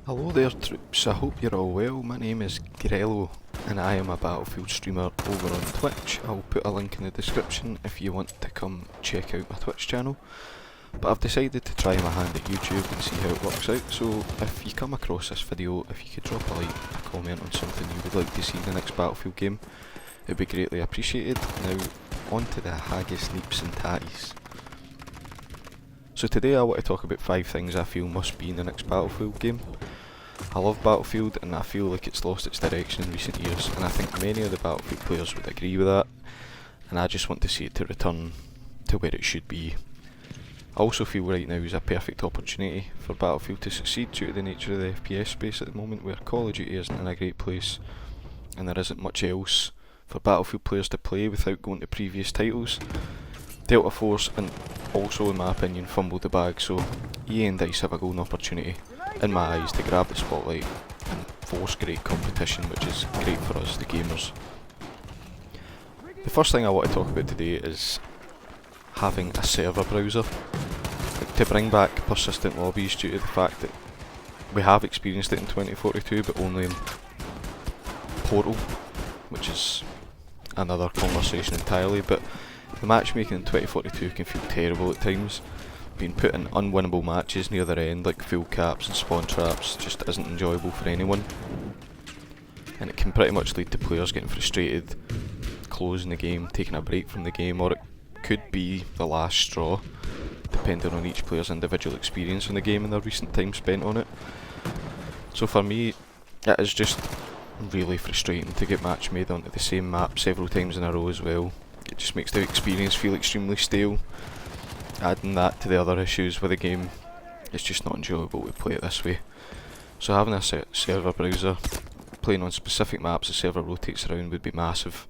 Hello there troops, I hope you're all well. My name is Grello and I am a Battlefield streamer over on Twitch. I'll put a link in the description if you want to come check out my Twitch channel. But I've decided to try my hand at YouTube and see how it works out, so if you come across this video, if you could drop a like, a comment on something you would like to see in the next Battlefield game, it would be greatly appreciated. Now, on to the haggis, neeps and tatties. So today I want to talk about 5 things I feel must be in the next Battlefield game. I love Battlefield and I feel like it's lost its direction in recent years, and I think many of the Battlefield players would agree with that, and I just want to see it to return to where it should be. I also feel right now is a perfect opportunity for Battlefield to succeed due to the nature of the FPS space at the moment, where Call of Duty isn't in a great place and there isn't much else for Battlefield players to play without going to previous titles. Delta Force and also, in my opinion, fumbled the bag, so EA and DICE have a golden opportunity in my eyes to grab the spotlight and force great competition, which is great for us, the gamers. The first thing I want to talk about today is having a server browser. To bring back persistent lobbies due to the fact that we have experienced it in 2042 but only in Portal, which is another conversation entirely, but the matchmaking in 2042 can feel terrible at times. Being put in unwinnable matches near their end, like full caps and spawn traps, just isn't enjoyable for anyone. And it can pretty much lead to players getting frustrated, closing the game, taking a break from the game, or it could be the last straw, depending on each player's individual experience in the game and their recent time spent on it. So for me, it is just really frustrating to get match made onto the same map several times in a row as well. It just makes the experience feel extremely stale. Adding that to the other issues with the game, it's just not enjoyable to play it this way. So having a server browser, playing on specific maps the server rotates around would be massive.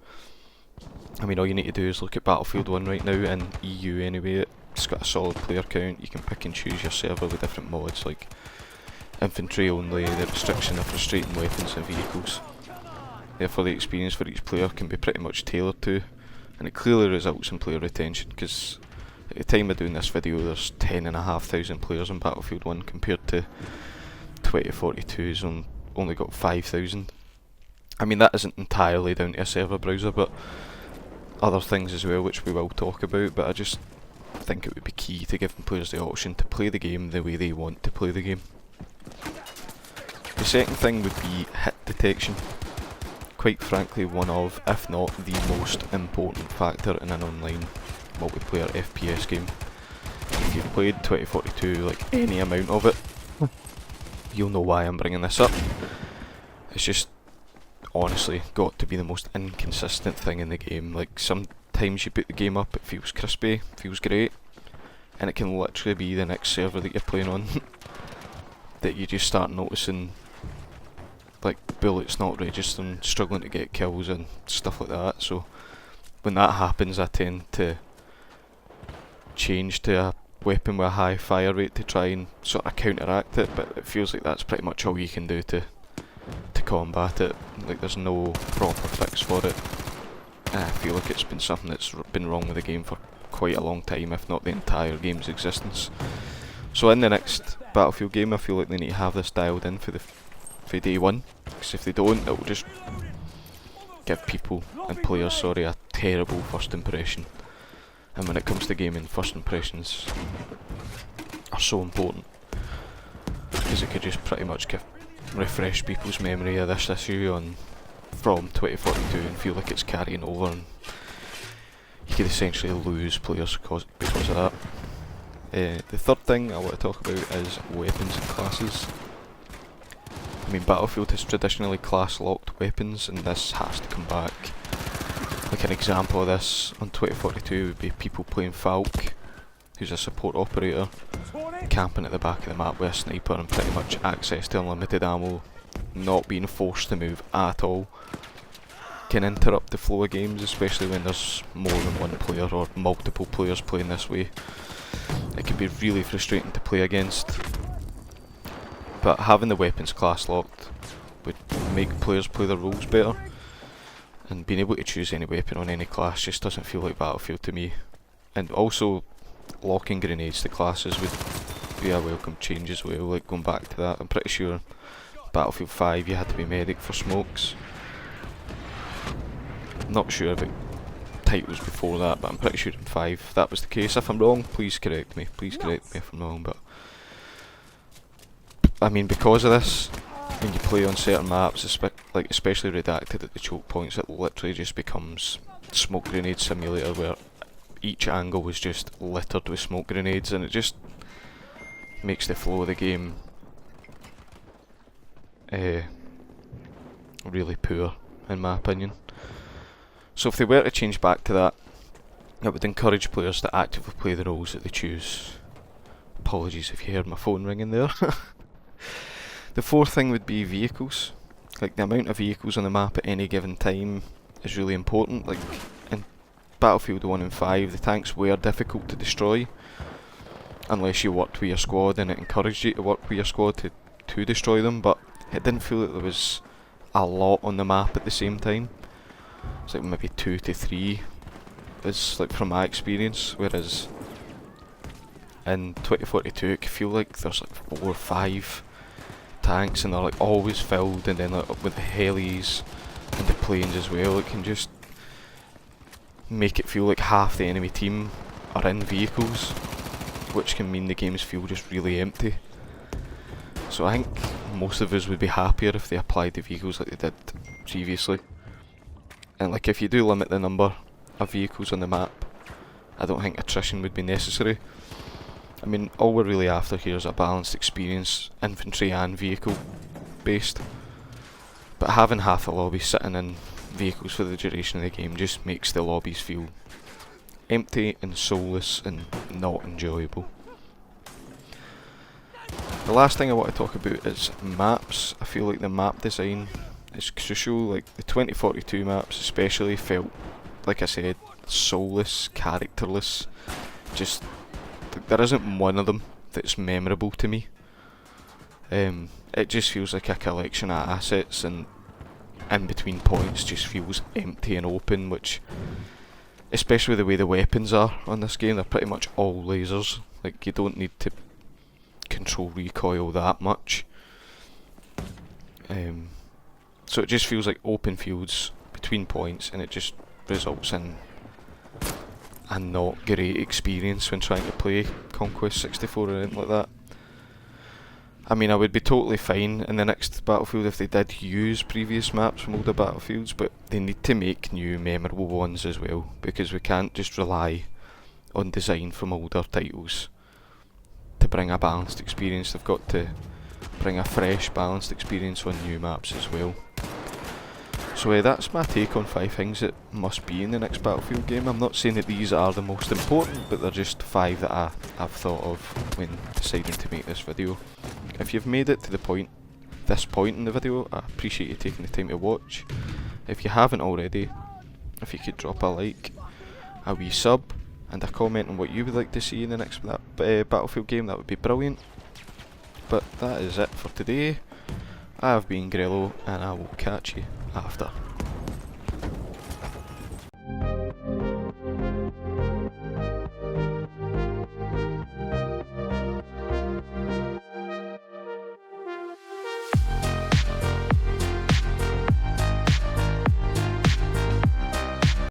I mean, all you need to do is look at Battlefield 1 right now, in EU anyway. It's got a solid player count. You can pick and choose your server with different mods like infantry only, the restriction of frustrating weapons and vehicles. Therefore the experience for each player can be pretty much tailored to, and it clearly results in player retention, because at the time of doing this video there's 10,500 players in Battlefield 1 compared to 2042's only got 5,000. I mean, that isn't entirely down to a server browser, but other things as well which we will talk about, but I just think it would be key to giving players the option to play the game the way they want to play the game. The second thing would be hit detection. Quite frankly, one of, if not the most important factor in an online multiplayer FPS game. If you've played 2042, like any amount of it, you'll know why I'm bringing this up. It's just honestly got to be the most inconsistent thing in the game. Like, sometimes you boot the game up, it feels crispy, feels great, and it can literally be the next server that you're playing on that you just start noticing like bullets not registering, struggling to get kills and stuff like that. So when that happens, I tend to change to a weapon with a high fire rate to try and sort of counteract it, but it feels like that's pretty much all you can do to combat it. Like, there's no proper fix for it, and I feel like it's been something that's been wrong with the game for quite a long time, if not the entire game's existence. So in the next Battlefield game, I feel like they need to have this dialed in for day one, because if they don't, it'll just give people and players, a terrible first impression. And when it comes to gaming, first impressions are so important, because it could just pretty much refresh people's memory of this issue from 2042 and feel like it's carrying over, and you could essentially lose players because of that. The third thing I want to talk about is weapons and classes. I mean, Battlefield has traditionally class-locked weapons, and this has to come back. Like, an example of this on 2042 would be people playing Falk, who's a support operator, camping at the back of the map with a sniper and pretty much access to unlimited ammo, not being forced to move at all. Can interrupt the flow of games, especially when there's more than one player or multiple players playing this way. It can be really frustrating to play against. But having the weapons class locked would make players play their roles better, and being able to choose any weapon on any class just doesn't feel like Battlefield to me. And also, locking grenades to classes would be a welcome change as well, like going back to that. I'm pretty sure Battlefield 5 you had to be medic for smokes. Not sure about titles before that, but I'm pretty sure in 5 that was the case. If I'm wrong, please correct me. Please correct me if I'm wrong, but I mean, because of this, when you play on certain maps, like especially Redacted at the choke points, it literally just becomes smoke grenade simulator where each angle is just littered with smoke grenades, and it just makes the flow of the game really poor, in my opinion. So if they were to change back to that, I would encourage players to actively play the roles that they choose. Apologies if you heard my phone ringing there. The fourth thing would be vehicles. Like, the amount of vehicles on the map at any given time is really important. Like in Battlefield 1 and 5, the tanks were difficult to destroy unless you worked with your squad, and it encouraged you to work with your squad to destroy them, but it didn't feel that there was a lot on the map at the same time. It's like maybe 2 to 3 is like from my experience, whereas in 2042 it can feel like there's like 4 or 5 tanks and they're like always filled, and then like with the helis and the planes as well, it can just make it feel like half the enemy team are in vehicles, which can mean the games feel just really empty. So I think most of us would be happier if they applied the vehicles like they did previously. And like, if you do limit the number of vehicles on the map, I don't think attrition would be necessary. I mean, all we're really after here is a balanced experience, infantry and vehicle based. But having half the lobby sitting in vehicles for the duration of the game just makes the lobbies feel empty and soulless and not enjoyable. The last thing I want to talk about is maps. I feel like the map design is crucial. Like, the 2042 maps especially felt, like I said, soulless, characterless. Just, there isn't one of them that's memorable to me. It just feels like a collection of assets, and in between points just feels empty and open, which, especially the way the weapons are on this game, they're pretty much all lasers. Like, you don't need to control recoil that much. So it just feels like open fields between points, and it just results in a not great experience when trying to play Conquest 64 or anything like that. I mean, I would be totally fine in the next Battlefield if they did use previous maps from older Battlefields, but they need to make new memorable ones as well, because we can't just rely on design from older titles to bring a balanced experience. They've got to bring a fresh, balanced experience on new maps as well. So that's my take on 5 things that must be in the next Battlefield game. I'm not saying that these are the most important, but they're just 5 that I've thought of when deciding to make this video. If you've made it to this point in the video, I appreciate you taking the time to watch. If you haven't already, if you could drop a like, a wee sub, and a comment on what you would like to see in the next Battlefield game, that would be brilliant. But that is it for today. I have been Grello, and I will catch you after.